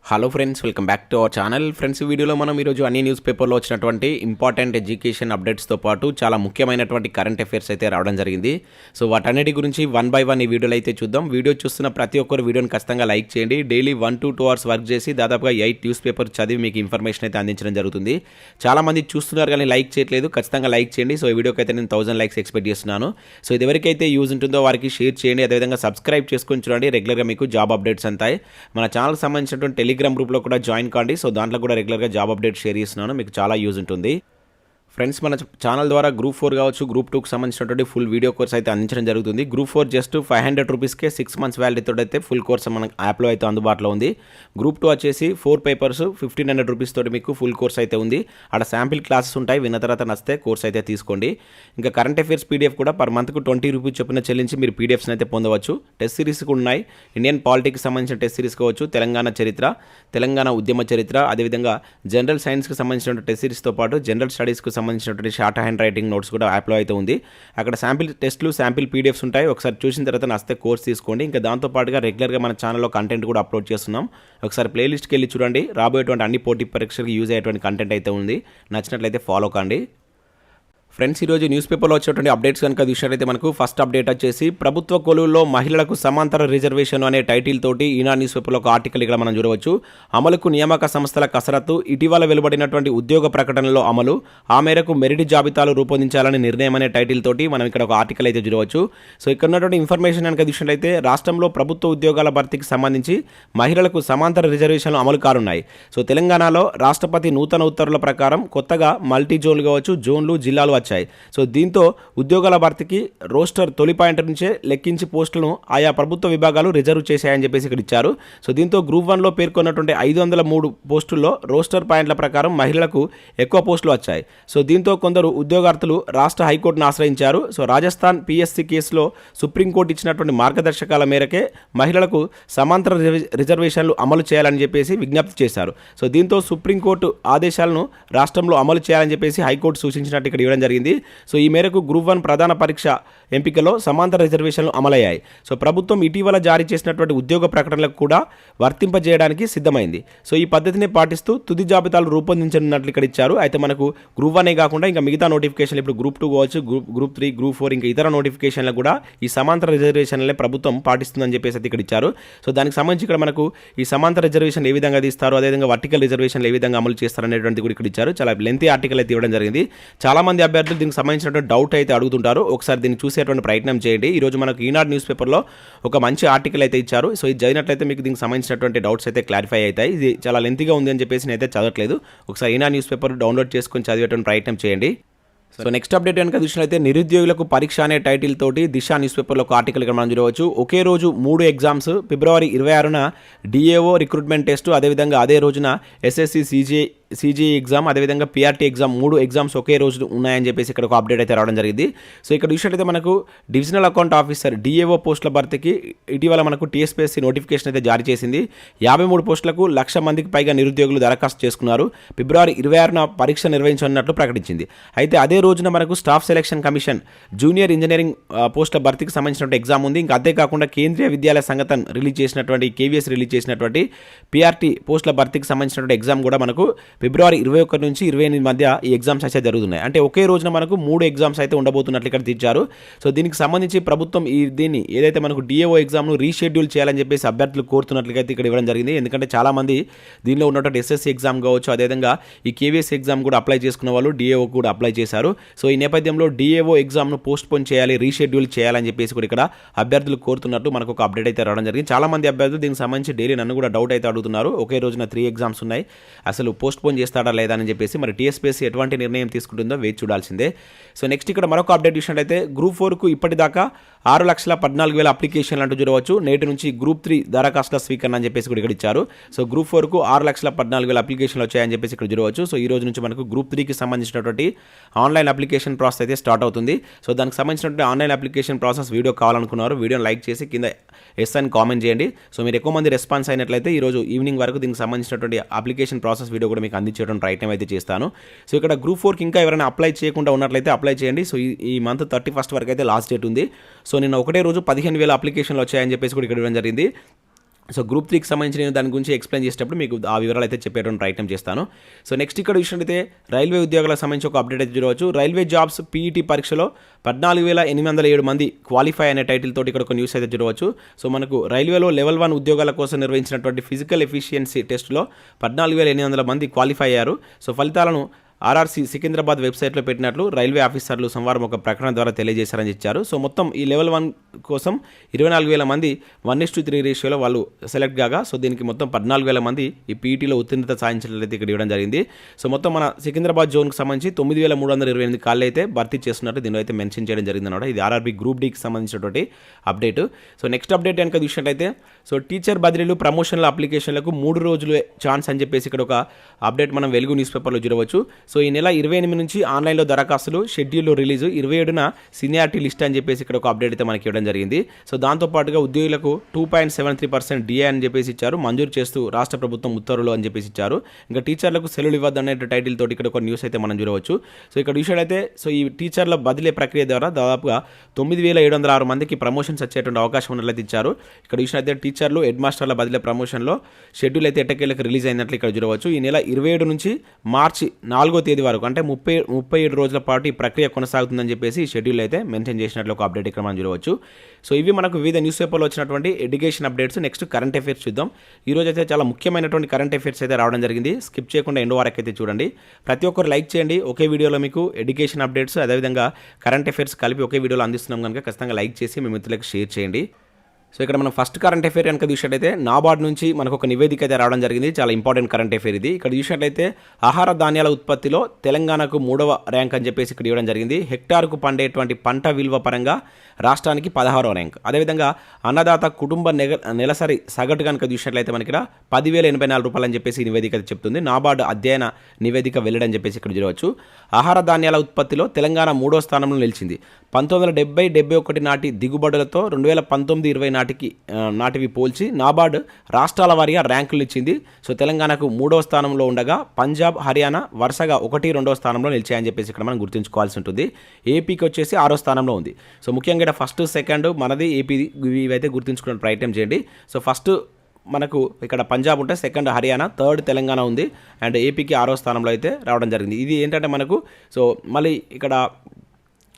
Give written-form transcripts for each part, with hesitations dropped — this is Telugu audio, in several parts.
Hello friends, welcome back to our channel. Friends, ఈ వీడియోలో మనం ఈరోజు అన్ని న్యూస్ పేపర్లో వచ్చినటువంటి ఇంపార్టెంట్ ఎడ్యుకేషన్ అప్డేట్స్తో పాటు చాలా ముఖ్యమైనటువంటి కరెంట్ అఫైర్స్ అయితే రావడం జరిగింది. సో వాటన్నిటి గురించి వన్ బై వన్ ఈ వీడియోలో అయితే చూద్దాం. వీడియో చూస్తున్న ప్రతి ఒక్కరు వీడియోని ఖచ్చితంగా లైక్ చేయండి. డైలీ 1 to 2 hours వర్క్ చేసి దాదాపుగా 8 న్యూస్ పేపర్ చదివి మీకు ఇన్ఫర్మేషన్ అయితే అందించడం జరుగుతుంది. చాలామంది చూస్తున్నారు కానీ లైక్ చేయట్లేదు. ఖచ్చితంగా లైక్ చేయండి. సో ఈ వీడియోకి అయితే నేను 1000 లైక్స్ ఎక్స్పెక్ట్ చేస్తున్నాను. సో ఇది ఎవరికైతే యూజ్ ఉంటుందో వారికి షేర్ చేయండి. అదేవిధంగా సబ్స్క్రైబ్ చేసుకొని చూడండి. రెగ్యులర్గా మీకు జాబ్ అప్డేట్స్ అంతాయి. మన ఛానల్కి సంబంధించినటువంటి టెలిగ్రామ్ గ్రూప్లో కూడా జాయిన్ కాండి. సో దాంట్లో కూడా రెగ్యులర్గా జాబ్ అప్డేట్ షేర్ చేస్తున్నాను. మీకు చాలా యూజ్ ఉంటుంది. ఫ్రెండ్స్, మన ఛానల్ ద్వారా గ్రూప్ 4 కావచ్చు, గ్రూప్ 2కి సంబంధించినటువంటి ఫుల్ వీడియో కోర్స్ అయితే అందించడం జరుగుతుంది. గ్రూప్ 4 జస్ట్ 500 రూపీస్కే 6 months వ్యాలిడీతో అయితే ఫుల్ కోర్స్ మన యాప్లో అయితే అందుబాటులో ఉంది. గ్రూప్ 2 వచ్చేసి 4 పేపర్స్ 1500 రూపీస్ తోటి మీకు ఫుల్ కోర్స్ అయితే ఉంది. అక్కడ శాంపిల్ క్లాసెస్ ఉంటాయి. విన్న తర్వాత నచ్చితే కోర్స్ అయితే తీసుకోండి. ఇంకా కరెంట్ అఫైర్స్ పీడిఎఫ్ కూడా పర్ మంత్కు 20 రూపీస్ చొప్పున చెల్లించి మీరు పీడిఎఫ్స్ని అయితే పొందవచ్చు. టెస్ట్ సిరీస్ కూడా ఉన్నాయి. ఇండియన్ పాలిటిక్స్ సంబంధించిన టెస్ట్ సిరీస్ కావచ్చు, తెలంగాణ చరిత్ర, తెలంగాణ ఉద్యమ చరిత్ర, అదేవిధంగా జనరల్ సైన్స్కి సంబంధించిన టెస్ట్ సిరీస్తో పాటు జనరల్ స్టడీస్కి సంబంధించినటువంటి షార్ట్ హ్యాండ్ రైటింగ్ నోట్స్ కూడా యాప్లో అయితే ఉంది. అక్కడ శాంపిల్ టెస్ట్లు, శాంపిల్ పీడిఎఫ్స్ ఉంటాయి. ఒకసారి చూసిన తర్వాత నచ్చితే కోర్స్ తీసుకోండి. ఇంకా దాంతోపాటుగా రెగ్యులర్గా మన ఛానల్లో కంటెంట్ కూడా అప్లోడ్ చేస్తున్నాం. ఒకసారి ప్లేలిస్ట్కి వెళ్ళి చూడండి. రాబోయేటువంటి అన్ని పోటీ పరీక్షలకు యూజ్ అయ్యేటువంటి కంటెంట్ అయితే ఉంది. నచ్చినట్లయితే ఫాలో కండి. ఫ్రెండ్స్, ఈరోజు న్యూస్ పేపర్లో వచ్చేటువంటి అప్డేట్స్ కనుక చూసినట్లయితే మనకు ఫస్ట్ అప్డేట్ వచ్చేసి ప్రభుత్వ కొలువుల్లో మహిళలకు సమాంతర రిజర్వేషన్ అనే టైటిల్ తోటి ఈనాడు న్యూస్ పేపర్లో ఒక ఆర్టికల్ ఇక్కడ మనం చూడవచ్చు. అమలుకు నియామక సంస్థల కసరత్తు, ఇటీవల వెలువడినటువంటి ఉద్యోగ ప్రకటనలో అమలు, ఆ మేరకు మెరిట్ జాబితాలు రూపొందించాలని నిర్ణయం అనే టైటిల్ తోటి మనం ఇక్కడ ఒక ఆర్టికల్ అయితే చూడవచ్చు. సో ఇక్కడ ఉన్నటువంటి ఇన్ఫర్మేషన్ కనుక చూసినట్లయితే రాష్ట్రంలో ప్రభుత్వ ఉద్యోగాల భర్తీకి సంబంధించి మహిళలకు సమాంతర రిజర్వేషన్లు అమలు కానున్నాయి. సో తెలంగాణలో రాష్ట్రపతి నూతన ఉత్తర్వుల ప్రకారం కొత్తగా మల్టీ జోన్లు కావచ్చు, జోన్లు, జిల్లాలు వచ్చాయి. సో దీంతో ఉద్యోగాల భర్తీకి రోస్టర్ తొలి పాయింట్ నుంచే లెక్కించి పోస్టులను ఆయా ప్రభుత్వ విభాగాలు రిజర్వ్ చేశాయని చెప్పేసి ఇక్కడ ఇచ్చారు. సో దీంతో గ్రూప్ 1లో పేర్కొన్నటువంటి 503 పోస్టుల్లో రోస్టర్ పాయింట్ల ప్రకారం మహిళలకు ఎక్కువ పోస్టులు వచ్చాయి. సో దీంతో కొందరు ఉద్యోగార్థులు రాష్ట్ర హైకోర్టును ఆశ్రయించారు. సో రాజస్థాన్ పిఎస్సి కేసులో సుప్రీంకోర్టు ఇచ్చినటువంటి మార్గదర్శకాల మేరకే మహిళలకు సమాంతర రిజర్వేషన్లు అమలు చేయాలని చెప్పేసి విజ్ఞప్తి చేశారు. సో దీంతో సుప్రీంకోర్టు ఆదేశాలను రాష్ట్రంలో అమలు చేయాలని చెప్పేసి హైకోర్టు సూచించినట్టు ఇక్కడ ఇవ్వడం జరిగింది. సో ఈ మేరకు గ్రూప్ 1 ప్రధాన పరీక్ష ఎంపికలో సమాంతర రిజర్వేషన్లు అమలయ్యాయి. సో ప్రభుత్వం ఇటీవల జారీ చేసినటువంటి ఉద్యోగ ప్రకటనలకు కూడా వర్తింపజేయడానికి సిద్ధమైంది. సో ఈ పద్ధతిని పాటిస్తూ తుది జాబితాలు రూపొందించనున్నట్లు ఇక్కడ ఇచ్చారు. అయితే మనకు గ్రూప్ 1 కాకుండా ఇంకా మిగతా నోటిఫికేషన్లు ఇప్పుడు గ్రూప్ 2 కావచ్చు, గ్రూప్ 3, గ్రూప్ 4 ఇంకా ఇతర నోటిఫికేషన్లకు కూడా ఈ సమాంతర రిజర్వేషన్లే ప్రభుత్వం పాటిస్తుందని చెప్పేసి ఇక్కడ ఇచ్చారు. సో దానికి సంబంధించి ఇక్కడ మనకు ఈ సమాంతర రిజర్వేషన్ ఏ విధంగా తీస్తారు, అదేవిధంగా వర్టికల్ రిజర్వేషన్లు ఏ విధంగా అమలు చేస్తారు అనేటువంటిది కూడా ఇక్కడ ఇచ్చారు. చాలా లెంతీ ఆర్టికల్ అయితే ఇవ్వడం జరిగింది. చాలా మంది అభ్యర్థులు దీనికి సంబంధించినటువంటి డౌట్ అయితే అడుగుతుంటారు. ఒకసారి దీన్ని చూసేటువంటి ప్రయత్నం చేయండి. ఈరోజు మనకు ఈనాడు న్యూస్ పేపర్లో ఒక మంచి ఆర్టికల్ అయితే ఇచ్చారు. సో ఇది చదివినట్లయితే మీకు దీనికి సంబంధించినటువంటి డౌట్స్ అయితే క్లారిఫై అవుతాయి. ఇది చాలా లెంతీగా ఉంది అని చెప్పేసి నేనైతే చదవట్లేదు. ఒకసారి ఈనాడు న్యూస్ పేపర్ డౌన్లోడ్ చేసుకొని చదివేటువంటి ప్రయత్నం చేయండి. సో నెక్స్ట్ అప్డేట్ కనుక చూసినట్లయితే నిరుద్యోగులకు పరీక్ష అనే టైటిల్ తోటి దిశ న్యూస్ పేపర్లో ఒక ఆర్టికల్ ఇక్కడ మనం చూడవచ్చు. ఒకే రోజు 3 ఎగ్జామ్స్, ఫిబ్రవరి 26న డిఏఓ రిక్రూట్మెంట్ టెస్ట్, అదేవిధంగా అదే రోజున ఎస్ఎస్సి సిజిఐ ఎగ్జామ్, అదేవిధంగా పిఆర్టీ ఎగ్జామ్, 3 ఎగ్జామ్స్ ఒకే రోజు ఉన్నాయని చెప్పేసి ఇక్కడ ఒక అప్డేట్ అయితే రావడం జరిగింది. సో ఇక్కడ చూసినట్లయితే మనకు డివిజనల్ అకౌంట్ ఆఫీసర్ డిఏఓ పోస్టుల భర్తీకి ఇటీవల మనకు టీఎస్పీఎస్సీ నోటిఫికేషన్ అయితే జారీ చేసింది. 53 పోస్టులకు 1,00,000 మందికి పైగా నిరుద్యోగులు దరఖాస్తు చేసుకున్నారు. ఫిబ్రవరి 26న పరీక్ష నిర్వహించనున్నట్లు ప్రకటించింది. అయితే అదే రోజున మనకు staff selection commission junior engineering పోస్టుల భర్తీకి సంబంధించినటువంటి ఎగ్జామ్ ఉంది. ఇంకా అంతేకాకుండా కేంద్రీయ విద్యాలయ సంఘటన రిలీజ్ చేసినటువంటి కేవీఎస్ రిలీజ్ చేసినటువంటి పిఆర్టీ పోస్టుల భర్తీకి సంబంధించినటువంటి ఎగ్జామ్ కూడా మనకు ఫిబ్రవరి 21 నుంచి 28 మధ్య ఈ ఎగ్జామ్స్ అయితే జరుగుతున్నాయి. అంటే ఒకే రోజున మనకు 3 ఎగ్జామ్స్ అయితే ఉండబోతున్నట్లు ఇక్కడ తెచ్చారు. సో దీనికి సంబంధించి ప్రభుత్వం దీన్ని ఏదైతే మనకు డిఏఓ ఎగ్జామ్ను రీషెడ్యూల్ చేయాలని చెప్పేసి అభ్యర్థులు కోరుతున్నట్లుగా అయితే ఇక్కడ ఇవ్వడం జరిగింది. ఎందుకంటే చాలామంది దీనిలో ఉన్నటువంటి ఎస్ఎస్సి ఎగ్జామ్ కావచ్చు, అదేవిధంగా ఈ కేవీఎస్ ఎగ్జామ్ కూడా అప్లై చేసుకున్న వాళ్ళు డిఏఓ కూడా అప్లై చేశారు. సో ఈ నేపథ్యంలో డిఏఓ ఎగ్జామ్ను పోస్ట్ పోన్ చేయాలి, రీషెడ్యూల్ చేయాలని చెప్పేసి కూడా ఇక్కడ అభ్యర్థులు కోరుతున్నట్టు మనకు ఒక అప్డేట్ అయితే రావడం జరిగింది. చాలా మంది అభ్యర్థులు దీనికి సంబంధించి డైలీ నన్ను కూడా డౌట్ అయితే అడుగుతున్నారు. ఒకే రోజున 3 ఎగ్జామ్స్ ఉన్నాయి, అసలు పోస్ట్ పోన్ చేస్తాడా లేదా అని చెప్పేసి. మరి టీఎస్పీఎస్సీ ఎటువంటి నిర్ణయం తీసుకుంటుందో వేచి చూడాల్సిందే. సో నెక్స్ట్ ఇక్కడ మరొక అప్డేట్ చూసినట్లయితే గ్రూప్ 4కు ఇప్పటిదాకా 6,14,000 అప్లికేషన్లు అంటూ చూడవచ్చు. నేటి నుంచి గ్రూప్ 3 దరఖాస్తుల స్వీకరణ అని చెప్పేసి కూడా ఇక్కడ ఇచ్చారు. సో గ్రూప్ 4కు 6,14,000 అప్లికేషన్లు వచ్చాయని చెప్పేసి ఇక్కడ చూడవచ్చు. సో ఈ రోజు నుంచి మనకు గ్రూప్ 3కి సంబంధించినటువంటి ఆన్లైన్ అప్లికేషన్ ప్రాసెస్ అయితే స్టార్ట్ అవుతుంది. సో దానికి సంబంధించినటువంటి ఆన్లైన్ అప్లికేషన్ ప్రాసెస్ వీడియో కావాలనుకున్నారు, వీడియోని లైక్ చేసి కింద ఎస్ అని కామెంట్ చేయండి. సో మీరు ఎక్కువ మంది రెస్పాన్స్ అయినట్లయితే ఈరోజు ఈవినింగ్ వరకు దీనికి సంబంధించినటువంటి అప్లికేషన్ ప్రాసెస్ వీడియో కూడా మీకు అందించేటువంటి ప్రయత్నం అయితే చేస్తాను. సో ఇక్కడ గ్రూప్ 4కి ఇంకా ఎవరైనా అప్లై చేయకుండా ఉన్నట్లయితే అప్లై చేయండి. సో ఈ మంత్ 31st వరకు అయితే లాస్ట్ డేట్ ఉంది. సో నిన్న ఒకటే రోజు 15,000 అప్లికేషన్లు వచ్చాయని చెప్పేసి కూడా ఇక్కడ ఇవ్వడం జరిగింది. సో గ్రూప్ 3కి సంబంధించి నేను దాని గురించి ఎక్స్ప్లెయిన్ చేసేటప్పుడు మీకు ఆ వివరాలు అయితే చెప్పేటువంటి ప్రయత్నం చేస్తాను. సో నెక్స్ట్ ఇక్కడ విషయం అయితే రైల్వే ఉద్యోగాలకు సంబంధించి ఒక అప్డేట్ అయితే చూడవచ్చు. రైల్వే జాబ్స్ పీఈటీ పరీక్షలో 14,807 మంది క్వాలిఫై అనే టైటిల్ తోటి ఇక్కడ ఒక న్యూస్ అయితే చూడవచ్చు. సో మనకు రైల్వేలో లెవెల్ 1 ఉద్యోగాల కోసం నిర్వహించినటువంటి ఫిజికల్ ఎఫిషియన్సీ టెస్ట్లో 14,800 మంది క్వాలిఫై అయ్యారు. సో ఫలితాలను ఆర్ఆర్సీ సికింద్రాబాద్ వెబ్సైట్లో పెట్టినట్లు రైల్వే ఆఫీసర్లు సోమవారం ఒక ప్రకటన ద్వారా తెలియజేశారని ఇచ్చారు. సో మొత్తం ఈ లెవెల్ 1 కోసం 24,000 మంది 1:3 రేషియోలో వాళ్ళు సెలెక్ట్ కాగా, సో దీనికి మొత్తం 14,000 మంది ఈ పీఈటీలో ఉత్తీర్ణత సాధించినట్లయితే ఇక్కడ ఇవ్వడం జరిగింది. సో మొత్తం మన సికింద్రాబాద్ జోన్కి సంబంధించి 9,328 ఖాళీ అయితే భర్తీ చేస్తున్నట్టు దీనిలో అయితే మెన్షన్ చేయడం జరిగిందన్నమాట. ఇది ఆర్ఆర్బీ గ్రూప్ డీకి సంబంధించినటువంటి అప్డేట్. సో నెక్స్ట్ అప్డేట్ కనుక చూసినట్లయితే సో టీచర్ బదిలీలు ప్రమోషన్ల అప్లికేషన్లకు 3 రోజులు ఛాన్స్ అని చెప్పేసి ఇక్కడ ఒక అప్డేట్ మనం వెలుగు న్యూస్ పేపర్లో చూడవచ్చు. సో ఈ నెల 28 నుంచి ఆన్లైన్లో దరఖాస్తులు, షెడ్యూల్ రిలీజు, 27న సీనియారిటీ లిస్ట్ అని చెప్పేసి ఇక్కడ ఒక అప్డేట్ అయితే మనకి ఇవ్వడం జరిగింది. సో దాంతోపాటుగా ఉద్యోగులకు 2.73% డిఏ అని చెప్పేసి ఇచ్చారు, మంజూరు చేస్తూ రాష్ట్ర ప్రభుత్వం ఉత్తర్వులు అని చెప్పేసి ఇచ్చారు. ఇంకా టీచర్లకు సెలవులు ఇవ్వద్దనే టైటిల్ తోటి ఇక్కడ ఒక న్యూస్ అయితే మనం చూడవచ్చు. సో ఇక్కడ విషయం అయితే సో ఈ టీచర్ల బదిలీ ప్రక్రియ ద్వారా దాదాపుగా 9,706 మందికి ప్రమోషన్స్ వచ్చేటువంటి అవకాశం ఉన్నట్లయితే ఇచ్చారు. ఇక్కడ విషయం అయితే టీచర్లు, హెడ్ మాస్టర్ల బదిలీ ప్రమోషన్లో షెడ్యూల్ అయితే ఎట్టకేలకు రిలీజ్ అయినట్లు ఇక్కడ చూడవచ్చు. ఈ నెల 27 నుంచి మార్చి 4వ తేదీ వరకు అంటే 37 రోజుల పాటు ఈ ప్రక్రియ కొనసాగుతుందని చెప్పేసి ఈ షెడ్యూల్ అయితే మెన్షన్ చేసినట్లు ఒక అప్డేట్ ఇక్కడ మనం చూడవచ్చు. సో ఇవి మనకు వివిధ న్యూస్ పేపర్లో వచ్చినటువంటి education updates. Next current affairs చూద్దాం. ఈరోజు అయితే చాలా ముఖ్యమైనటువంటి కరెంట్ అఫైర్స్ అయితే రావడం జరిగింది. స్కిప్ చేయకుండా ఎండ్ వరకు అయితే చూడండి. ప్రతి ఒక్కరు లైక్ చేయండి. ఒకే వీడియోలో మీకు ఎడ్యుకేషన్ అప్డేట్స్ అదేవిధంగా కరెంట్ అఫైర్స్ కలిపి ఒకే వీడియోలో అందిస్తున్నాం కనుక ఖచ్చితంగా లైక్ చేసి మీ మిత్రులకు షేర్ చేయండి. సో ఇక్కడ మనం ఫస్ట్ కరెంట్ అఫైర్ కనుక చూసినట్లయితే నాబార్డ్ నుంచి మనకు ఒక నివేదిక అయితే రావడం జరిగింది. చాలా ఇంపార్టెంట్ కరెంట్ అఫైర్ ఇది. ఇక్కడ చూసినట్లయితే ఆహార ధాన్యాల ఉత్పత్తిలో తెలంగాణకు 3వ ర్యాంక్ అని చెప్పేసి ఇక్కడ ఇవ్వడం జరిగింది. హెక్టార్కు పండేటువంటి పంట విలువ పరంగా రాష్ట్రానికి 16వ ర్యాంక్. అదేవిధంగా అన్నదాత కుటుంబ నెలసరి సగటు కనుక చూసినట్లయితే మనకి ఇక్కడ 10,084 రూపాయలు అని చెప్పేసి ఈ నివేదిక చెప్తుంది. నాబార్డ్ అధ్యయన నివేదిక వెళ్ళడని చెప్పేసి ఇక్కడ చూడవచ్చు. ఆహార ధాన్యాల ఉత్పత్తిలో తెలంగాణ 3వ స్థానంలో నిలిచింది. 1970-71 నాటి దిగుబడులతో 2019-20 నాటివి పోల్చి నాబార్డ్ రాష్ట్రాల వారీగా ర్యాంకులు ఇచ్చింది. సో తెలంగాణకు 3వ స్థానంలో ఉండగా పంజాబ్, హర్యానా వరుసగా 1, 2వ స్థానంలో నిలిచాయని చెప్పేసి ఇక్కడ మనం గుర్తుంచుకోవాల్సి ఉంటుంది. ఏపీకి వచ్చేసి 6వ స్థానంలో ఉంది. సో ముఖ్యంగా ఇక్కడ ఫస్ట్, సెకండ్ మనది ఏపీ, ఇవైతే గుర్తుంచుకునే ప్రయత్నం చేయండి. సో ఫస్ట్ మనకు ఇక్కడ పంజాబ్ ఉంటే, సెకండ్ హర్యానా, థర్డ్ తెలంగాణ ఉంది అండ్ ఏపీకి 6వ స్థానంలో అయితే రావడం జరిగింది. ఇది ఏంటంటే మనకు సో మళ్ళీ ఇక్కడ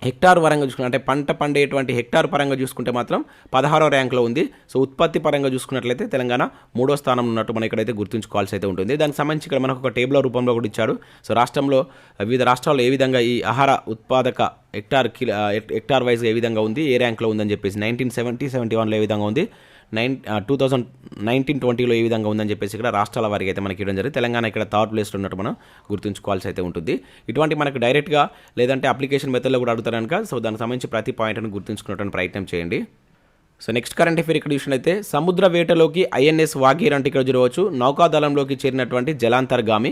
హెక్టార్ పరంగా చూసుకుంటే అంటే పంట పండేటువంటి హెక్టార్ పరంగా చూసుకుంటే మాత్రం 16వ ర్యాంక్లో ఉంది. సో ఉత్పత్తి పరంగా చూసుకున్నట్లయితే తెలంగాణ 3వ స్థానంలో ఉన్నట్టు మనం ఇక్కడైతే గుర్తుంచుకోవాల్సి అయితే ఉంటుంది. దానికి సంబంధించి ఇక్కడ మనకు ఒక టేబుల్ రూపంలో కూడా ఇచ్చాడు. సో రాష్ట్రంలో వివిధ రాష్ట్రాల్లో ఏ విధంగా ఈ ఆహార ఉత్పాదక హెక్టార్ వైజ్గా ఏ విధంగా ఉంది, ఏ ర్యాంక్లో ఉందని చెప్పేసి 1970-71లో ఏ విధంగా ఉంది, 2019-20లో ఏ విధంగా ఉందని చెప్పేసి ఇక్కడ రాష్ట్రాల వారికి అయితే మనకి ఇవ్వడం జరిగింది. తెలంగాణ ఇక్కడ థర్డ్ ప్లేస్లో ఉన్నట్టు మనం గుర్తుంచుకోవాల్సి అయితే ఉంటుంది. ఇటువంటి మనకు డైరెక్ట్గా లేదంటే అప్లికేషన్ మెథడ్లో కూడా అడుగుతారు కనుక సో దానికి సంబంధించి ప్రతి పాయింట్ని గుర్తుంచుకునేటువంటి ప్రయత్నం చేయండి. సో నెక్స్ట్ కరెంట్ అఫైర్ ఇక్కడ చూసినట్లయితే సముద్ర వేటలోకి ఐఎన్ఎస్ వాగీర్ అంటే ఇక్కడ చూడవచ్చు. నౌకాదళంలోకి చేరినటువంటి జలాంతర్గామి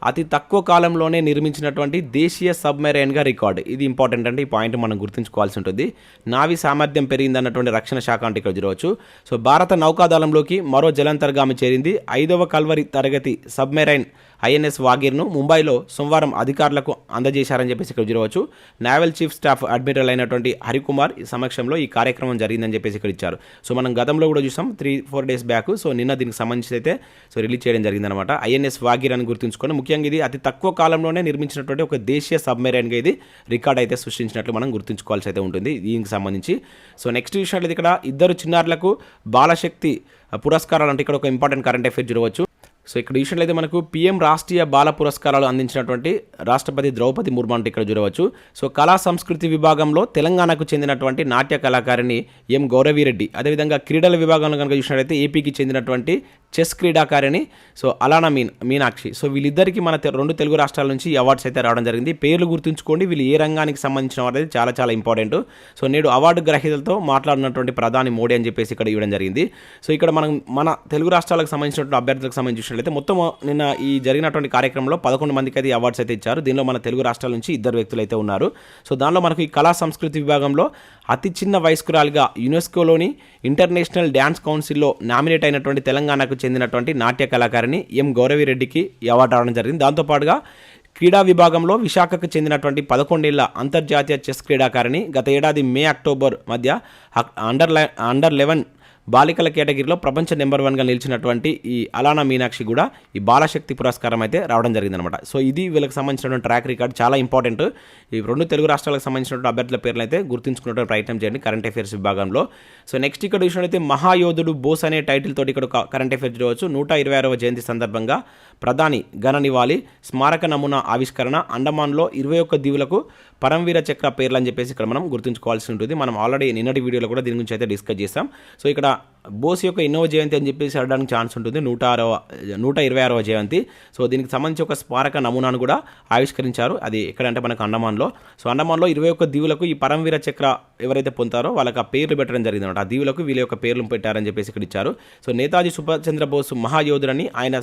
అతి తక్కువ కాలంలోనే నిర్మించినటువంటి దేశీయ సబ్మెరైన్గా రికార్డు. ఇది ఇంపార్టెంట్ అంటే ఈ పాయింట్ మనం గుర్తుంచుకోవాల్సి ఉంటుంది. నావీ సామర్థ్యం పెరిగిందన్నటువంటి రక్షణ శాఖ అంటే ఇక్కడ చూడవచ్చు. సో భారత నౌకాదళంలోకి మరో జలాంతర్గామి చేరింది. 5వ కల్వరి తరగతి సబ్మెరైన్ ఐఎన్ఎస్ వాగీర్ను ముంబైలో సోమవారం అధికారులకు అందజేశారని చెప్పేసి ఇక్కడ చూడవచ్చు. నేవల్ చీఫ్ స్టాఫ్ అడ్మిరల్ అయినటువంటి హరికుమార్ సమక్షంలో ఈ కార్యక్రమం జరిగిందని చెప్పేసి ఇక్కడ ఇచ్చారు. సో మనం గతంలో కూడా చూసాం 3-4 డేస్ బ్యాక్. సో నిన్న దీనికి సంబంధించి అయితే సో రిలీజ్ చేయడం జరిగిందనమాట. ఐఎన్ఎస్ వాగీర్ అని గుర్తుంచుకొని ముఖ్యంగా ఇది అతి తక్కువ కాలంలోనే నిర్మించినటువంటి ఒక దేశీయ సబ్మెరైన్గా ఇది రికార్డ్ అయితే సృష్టించినట్లు మనం గుర్తుంచుకోవాల్సి అయితే ఉంటుంది దీనికి సంబంధించి. సో నెక్స్ట్ విషయాలు ఇక్కడ 2 చిన్నారులకు బాలశక్తి పురస్కారాలు అంటే ఇక్కడ ఒక ఇంపార్టెంట్ కరెంట్ అఫైర్ చూడవచ్చు. సో ఇక్కడ విషయంలో అయితే మనకు పీఎం రాష్ట్రీయ బాల పురస్కారాలు అందించినటువంటి రాష్ట్రపతి ద్రౌపది ముర్ము అంటే ఇక్కడ చూడవచ్చు. సో కళా సంస్కృతి విభాగంలో తెలంగాణకు చెందినటువంటి నాట్య కళాకారిణి ఎం గౌరవిరెడ్డి, అదేవిధంగా క్రీడల విభాగంలో కనుక చూసినట్లయితే ఏపీకి చెందినటువంటి చెస్ క్రీడాకారిణి సో అలానా మీనాక్షి. సో వీళ్ళిద్దరికీ మన 2 తెలుగు రాష్ట్రాల నుంచి అవార్డ్స్ అయితే రావడం జరిగింది. పేర్లు గుర్తుంచుకోండి, వీళ్ళు ఏ రంగానికి సంబంధించిన వారు అయితే చాలా చాలా ఇంపార్టెంట్. సో నేడు అవార్డు గ్రహీతలతో మాట్లాడినటువంటి ప్రధాని మోడీ అని చెప్పేసి ఇక్కడ ఇవ్వడం జరిగింది. సో ఇక్కడ మన తెలుగు రాష్ట్రాలకు సంబంధించినటువంటి అభ్యర్థులకు సంబంధించి అయితే మొత్తం నిన్న ఈ జరిగినటువంటి కార్యక్రమంలో 11 మందికి అయితే అవార్డ్స్ అయితే ఇచ్చారు. దీనిలో మన తెలుగు రాష్ట్రాల నుంచి 2 వ్యక్తులు అయితే ఉన్నారు. సో దానిలో మనకు ఈ కళా సంస్కృతి విభాగంలో అతి చిన్న వయస్కురాలిగా యునెస్కోలోని ఇంటర్నేషనల్ డ్యాన్స్ కౌన్సిల్లో నామినేట్ అయినటువంటి తెలంగాణకు చెందినటువంటి నాట్య కళాకారిణి ఎం గౌరవిరెడ్డికి ఈ అవార్డు రావడం జరిగింది. దాంతోపాటుగా క్రీడా విభాగంలో విశాఖకు చెందినటువంటి 11 ఏళ్ల అంతర్జాతీయ చెస్ క్రీడాకారిణి గత ఏడాది మే-అక్టోబర్ మధ్య అండర్ 11 బాలికల కేటగిరీలో ప్రపంచ నెంబర్ 1గా నిలిచినటువంటి ఈ అలానా మీనాక్షి కూడా ఈ బాలశక్తి పురస్కారం అయితే రావడం జరిగిందనమాట. సో ఇది వీళ్ళకి సంబంధించినటువంటి ట్రాక్ రికార్డ్ చాలా ఇంపార్టెంట్. ఈ 2 తెలుగు రాష్ట్రాలకు సంబంధించినటువంటి అభ్యర్థుల పేర్లు అయితే గుర్తుంచుకున్నటువంటి ప్రయత్నం చేయండి కరెంట్ అఫైర్స్ విభాగంలో. సో నెక్స్ట్ ఇక్కడ చూసినట్లయితే మహాయోధుడు బోస్ అనే టైటిల్ తోటి ఇక్కడ ఒక కరెంట్ అఫైర్స్ చూడవచ్చు. 126వ జయంతి సందర్భంగా ప్రధాని ఘన నివాళి, స్మారక నమూనా ఆవిష్కరణ, అండమాన్లో 21 దీవులకు పరమవీర చక్ర పేర్లు అని చెప్పేసి ఇక్కడ మనం గుర్తుంచుకోవాల్సి ఉంటుంది. మనం ఆల్రెడీ నిన్నటి వీడియోలో కూడా దీని గురించి అయితే డిస్కస్ చేస్తాం. సో ఇక్కడ బోస్ యొక్క ఎన్నో జయంతి అని చెప్పేసి అడగడానికి ఛాన్స్ ఉంటుంది. 126వ జయంతి. సో దీనికి సంబంధించి ఒక స్మారక నమూనాను కూడా ఆవిష్కరించారు. అది ఎక్కడంటే మనకు అండమాన్లో. సో అండమాన్లో 21 దీవులకు ఈ పరమవీర చక్ర ఎవరైతే పొందారో వాళ్ళకి ఆ పేర్లు పెట్టడం జరిగింది అనమాట. ఆ దీవులకు వీళ్ళ యొక్క పేర్లు పెట్టారని చెప్పేసి ఇక్కడ ఇచ్చారు. సో నేతాజీ సుభాష్ చంద్రబోస్ మహాయోధుడని ఆయన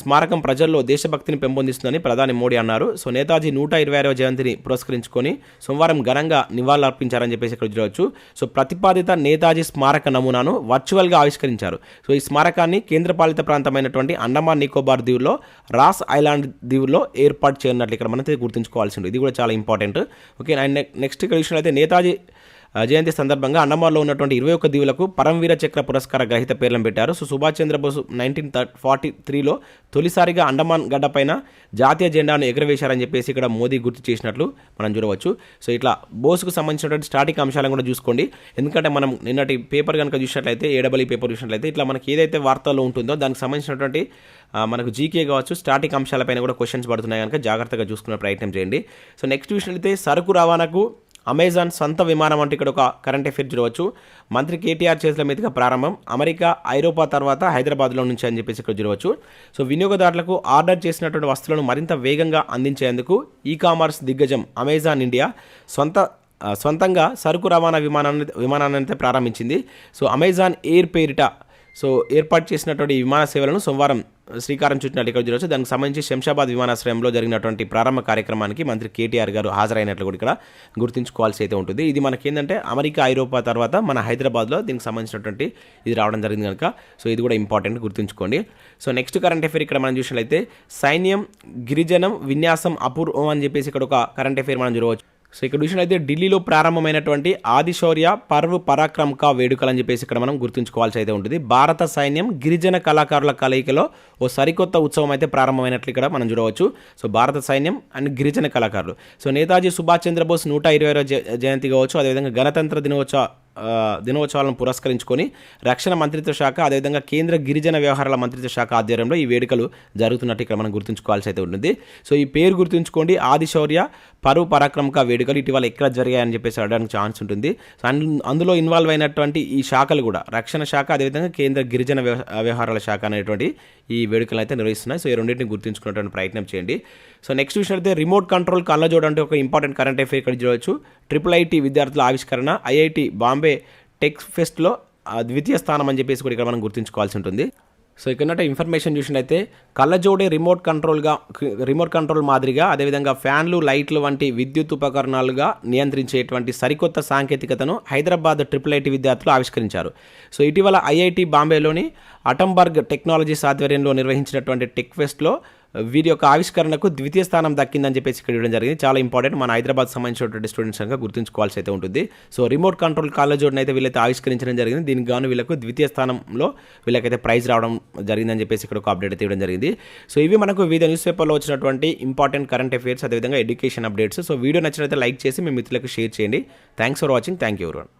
స్మారకం ప్రజల్లో దేశభక్తిని పెంపొందిస్తుందని ప్రధాని మోడీ అన్నారు. సో నేతాజీ 126వ జయంతిని పురస్కరించుకొని సోమవారం ఘనంగా నివాళులర్పించారని చెప్పేసి ఇక్కడ చూడవచ్చు. సో ప్రతిపాదిత నేతాజీ స్మారక నమూనాను వర్చువల్గా ఆవిష్కరించారు. సో ఈ స్మారకాన్ని కేంద్రపాలిత ప్రాంతమైనటువంటి అండమాన్ నికోబార్ దీవుల్లో రాస్ ఐలాండ్ దీవుల్లో ఏర్పాటు చేయనున్నట్లు ఇక్కడ మనం గుర్తుంచుకోవాల్సి ఉంటుంది. ఇది కూడా చాలా ఇంపార్టెంట్. ఓకే, అండ్ నెక్స్ట్ ఇక్కడ విషయంలో నేతాజీ జయంతి సందర్భంగా అండమాన్లో ఉన్నటువంటి 21 దీవులకు పరమవీర చక్ర పురస్కార గ్రహీత పేర్లను పెట్టారు. సో సుభాష్ చంద్రబోస్ 1943లో తొలిసారిగా అండమాన్ గడ్డపైన జాతీయ జెండాను ఎగురవేశారని చెప్పేసి ఇక్కడ మోదీ గుర్తు చేసినట్లు మనం చూడవచ్చు. సో ఇట్లా బోస్కు సంబంధించినటువంటి స్టాటిక్ అంశాలను కూడా చూసుకోండి. ఎందుకంటే మనం నిన్నటి పేపర్ కనుక చూసినట్లయితే ఏడబ్ల్యూ పేపర్ చూసినట్లయితే ఇట్లా మనకి ఏదైతే వార్తల్లో ఉంటుందో దానికి సంబంధించినటువంటి మనకు జీకే కావచ్చు స్టాటిక్ అంశాలపైన కూడా క్వశ్చన్స్ పడుతున్నాయి కనుక జాగ్రత్తగా చూసుకునే ప్రయత్నం చేయండి. సో నెక్స్ట్ చూసినట్లయితే సరుకు రవాణాకు అమెజాన్ సొంత విమానం అంటే ఇక్కడ ఒక కరెంట్ అఫైర్ చూడవచ్చు. మంత్రి కేటీఆర్ చేతుల మీదుగా ప్రారంభం, అమెరికా ఐరోపా తర్వాత హైదరాబాద్లో నుంచి అని చెప్పేసి ఇక్కడ చూడవచ్చు. సో వినియోగదారులకు ఆర్డర్ చేసినటువంటి వస్తువులను మరింత వేగంగా అందించేందుకు ఈ కామర్స్ దిగ్గజం అమెజాన్ ఇండియా సొంతంగా సరుకు రవాణా విమానాన్ని అయితే ప్రారంభించింది. సో అమెజాన్ ఎయిర్ పేరిట సో ఏర్పాటు చేసినటువంటి విమాన సేవలను సోమవారం శ్రీకారం చుట్టినట్లు ఇక్కడ చూడవచ్చు. దానికి సంబంధించి శంషాబాద్ విమానాశ్రయంలో జరిగినటువంటి ప్రారంభ కార్యక్రమానికి మంత్రి కేటీఆర్ గారు హాజరైనట్లు కూడా ఇక్కడ గుర్తుంచుకోవాల్సి అయితే ఉంటుంది. ఇది మనకి ఏంటంటే అమెరికా ఐరోపా తర్వాత మన హైదరాబాద్లో దీనికి సంబంధించినటువంటి ఇది రావడం జరిగింది కనుక సో ఇది కూడా ఇంపార్టెంట్ గుర్తుంచుకోండి. సో నెక్స్ట్ కరెంట్ అఫైర్ ఇక్కడ మనం చూసినట్లయితే సైన్యం గిరిజనం విన్యాసం అపూర్వం అని చెప్పేసి ఇక్కడ ఒక కరెంట్ అఫైర్ మనం చూడవచ్చు. సో ఇక్కడ చూసినట్లయితే ఢిల్లీలో ప్రారంభమైనటువంటి ఆదిశౌర్య పర్వ్ పరాక్రమ్ కా వేడుకలు అని చెప్పేసి ఇక్కడ మనం గుర్తుంచుకోవాల్సి అయితే ఉంటుంది. భారత సైన్యం గిరిజన కళాకారుల కలయికలో ఓ సరికొత్త ఉత్సవం అయితే ప్రారంభమైనట్లు ఇక్కడ మనం చూడవచ్చు. సో భారత సైన్యం అండ్ గిరిజన కళాకారులు. సో నేతాజీ సుభాష్ చంద్రబోస్ 120వ జయంతి కావచ్చు, అదేవిధంగా గణతంత్ర దినోత్సవాలను పురస్కరించుకొని రక్షణ మంత్రిత్వ శాఖ అదేవిధంగా కేంద్ర గిరిజన వ్యవహారాల మంత్రిత్వ శాఖ ఆధ్వర్యంలో ఈ వేడుకలు జరుగుతున్నట్టు ఇక్కడ మనం గుర్తుంచుకోవాల్సి అయితే ఉంటుంది. సో ఈ పేరు గుర్తుంచుకోండి, ఆదిశౌర్య పర్వ్ పరాక్రమ్ కా వేడుకలు ఇటీవల ఎక్కడ జరిగాయని చెప్పేసి అడగడానికి ఛాన్స్ ఉంటుంది. సో అందులో ఇన్వాల్వ్ అయినటువంటి ఈ శాఖలు కూడా రక్షణ శాఖ అదేవిధంగా కేంద్ర గిరిజన వ్యవహారాల శాఖ అనేటువంటి ఈ వేడుకలు అయితే నిర్వహిస్తున్నాయి. సో ఈ రెండింటిని గుర్తుంచుకునేటువంటి ప్రయత్నం చేయండి. సో నెక్స్ట్ చూసినట్లయితే రిమోట్ కంట్రోల్ కళ్ళజోడు అంటే ఒక ఇంపార్టెంట్ కరెంట్ అఫైర్ ఇక్కడ చూడవచ్చు. IIIT విద్యార్థుల ఆవిష్కరణ, ఐఐటి బాంబే టెక్ ఫెస్ట్లో ద్వితీయ స్థానం అని చెప్పేసి కూడా ఇక్కడ మనం గుర్తుంచుకోవాల్సి ఉంటుంది. సో ఇక్కడ ఇన్ఫర్మేషన్ చూసినట్లయితే కళ్ళజోడే రిమోట్ కంట్రోల్ మాదిరిగా అదేవిధంగా ఫ్యాన్లు లైట్లు వంటి విద్యుత్ ఉపకరణాలుగా నియంత్రించేటువంటి సరికొత్త సాంకేతికతను హైదరాబాద్ IIIT విద్యార్థులు ఆవిష్కరించారు. సో ఇటీవల ఐఐటి బాంబేలోని అటంబర్గ్ టెక్నాలజీస్ ఆధ్వర్యంలో నిర్వహించినటువంటి టెక్ ఫెస్ట్లో వీరి యొక్క ఆవిష్కరణకు ద్వితీయ స్థానం దక్కిందని చెప్పేసి ఇక్కడ ఇవ్వడం జరిగింది. చాలా ఇంపార్టెంట్, మన హైదరాబాద్ సంబంధించినటువంటి స్టూడెంట్స్ కనుక గుర్తుంచుకోవాల్సి అయితే ఉంటుంది. సో రిమోట్ కంట్రోల్ కళ్ళజోడుని అయితే వీళ్ళైతే ఆవిష్కరించడం జరిగింది. దీనికి గాను వీళ్ళకు ద్వితీయ స్థానంలో వీళ్ళకైతే ప్రైజ్ రావడం జరిగిందని చెప్పేసి ఇక్కడ ఒక అప్డేట్ అయితే ఇవ్వడం జరిగింది. సో ఇవి మనకు వివిధ న్యూస్ పేపర్లో వచ్చినటువంటి ఇంపార్టెంట్ కరెంట్ అఫైర్స్ అదేవిధంగా ఎడ్యుకేషన్ అప్డేట్స్. సో వీడియో నచ్చినట్లయితే లైక్ చేసి మీ మిత్రులకు షేర్ చేయండి. Thanks for watching. Thank you everyone.